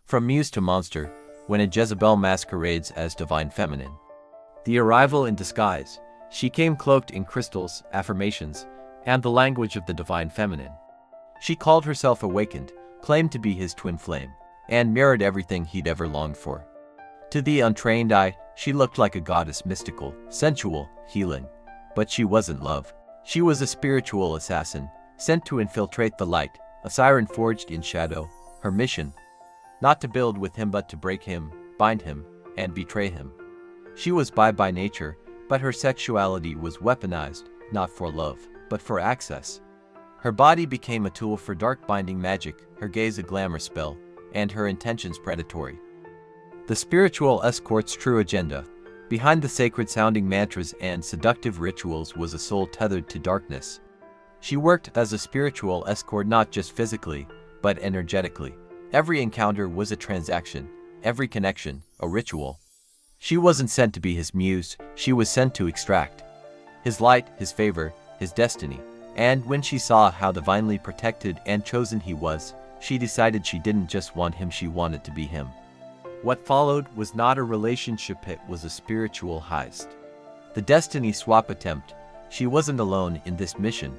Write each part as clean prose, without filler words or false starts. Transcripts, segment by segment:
From Muse to monster, when a Jezebel masquerades as divine feminine. The arrival in disguise, she came cloaked in crystals, affirmations, and the language of the divine feminine. She called herself awakened, claimed to be his twin flame, and mirrored everything he'd ever longed for. To the untrained eye, she looked like a goddess, mystical, sensual, healing. But she wasn't love. She was a spiritual assassin, sent to infiltrate the light, a siren forged in shadow. Her mission, not to build with him but to break him, bind him, and betray him. She was by nature, but her sexuality was weaponized, not for love, but for access. Her body became a tool for dark binding magic, her gaze a glamour spell, and her intentions predatory. The spiritual escort's true agenda, behind the sacred-sounding mantras and seductive rituals, was a soul tethered to darkness. She worked as a spiritual escort not just physically, but energetically. Every encounter was a transaction, every connection, a ritual. She wasn't sent to be his muse, she was sent to extract his light, his favor, his destiny. And when she saw how divinely protected and chosen he was, she decided she didn't just want him, she wanted to be him. What followed was not a relationship, it was a spiritual heist. The destiny swap attempt. She wasn't alone in this mission.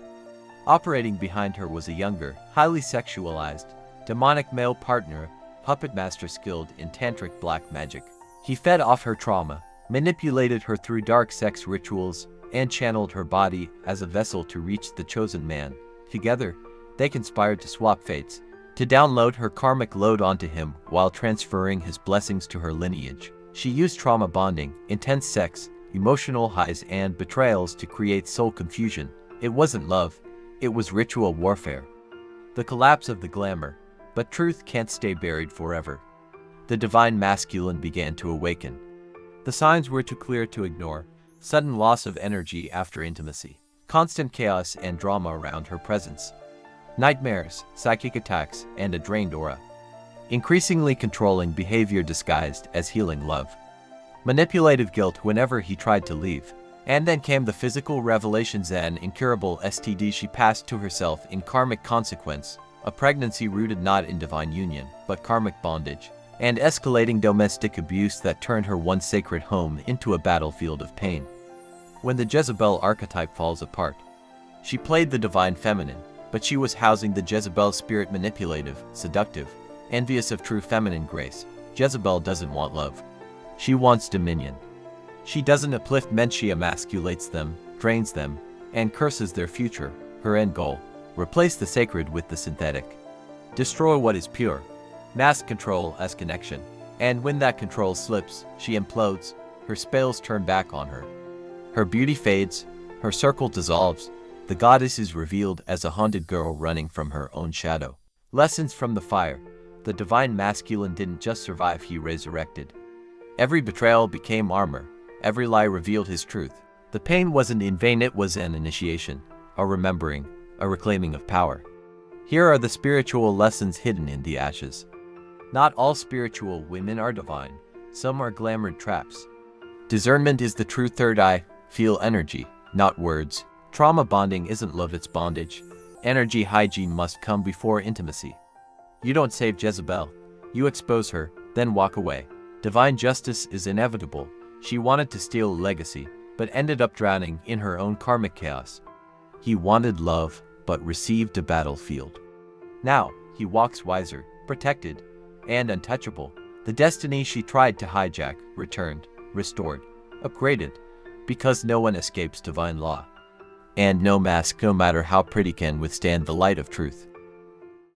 Operating behind her was a younger, highly sexualized, demonic male partner, puppet master skilled in tantric black magic. He fed off her trauma, manipulated her through dark sex rituals, and channeled her body as a vessel to reach the chosen man. Together, they conspired to swap fates, to download her karmic load onto him while transferring his blessings to her lineage. She used trauma bonding, intense sex, emotional highs, and betrayals to create soul confusion. It wasn't love, it was ritual warfare. The collapse of the glamour, but truth can't stay buried forever. The divine masculine began to awaken. The signs were too clear to ignore: sudden loss of energy after intimacy, constant chaos and drama around her presence, nightmares, psychic attacks, and a drained aura. Increasingly controlling behavior disguised as healing love. Manipulative guilt whenever he tried to leave. And then came the physical revelations: an incurable STD she passed to herself in karmic consequence, a pregnancy rooted not in divine union, but karmic bondage, and escalating domestic abuse that turned her once sacred home into a battlefield of pain. When the Jezebel archetype falls apart, she played the divine feminine, but she was housing the Jezebel spirit, manipulative, seductive, envious of true feminine grace. Jezebel doesn't want love. She wants dominion. She doesn't uplift men, she emasculates them, drains them, and curses their future. Her end goal: replace the sacred with the synthetic. Destroy what is pure. Mask control as connection. And when that control slips, she implodes. Her spells turn back on her. Her beauty fades, her circle dissolves. The goddess is revealed as a haunted girl running from her own shadow. Lessons from the fire. The divine masculine didn't just survive, he resurrected. Every betrayal became armor. Every lie revealed his truth. The pain wasn't in vain, it was an initiation, a remembering, a reclaiming of power. Here are the spiritual lessons hidden in the ashes. Not all spiritual women are divine. Some are glamoured traps. Discernment is the true third eye. Feel energy, not words. Trauma bonding isn't love, it's bondage. Energy hygiene must come before intimacy. You don't save Jezebel. You expose her, then walk away. Divine justice is inevitable. She wanted to steal a legacy, but ended up drowning in her own karmic chaos. He wanted love, but received a battlefield. Now, he walks wiser, protected, and untouchable. The destiny she tried to hijack returned, restored, upgraded, because no one escapes divine law. And no mask, no matter how pretty, can withstand the light of truth.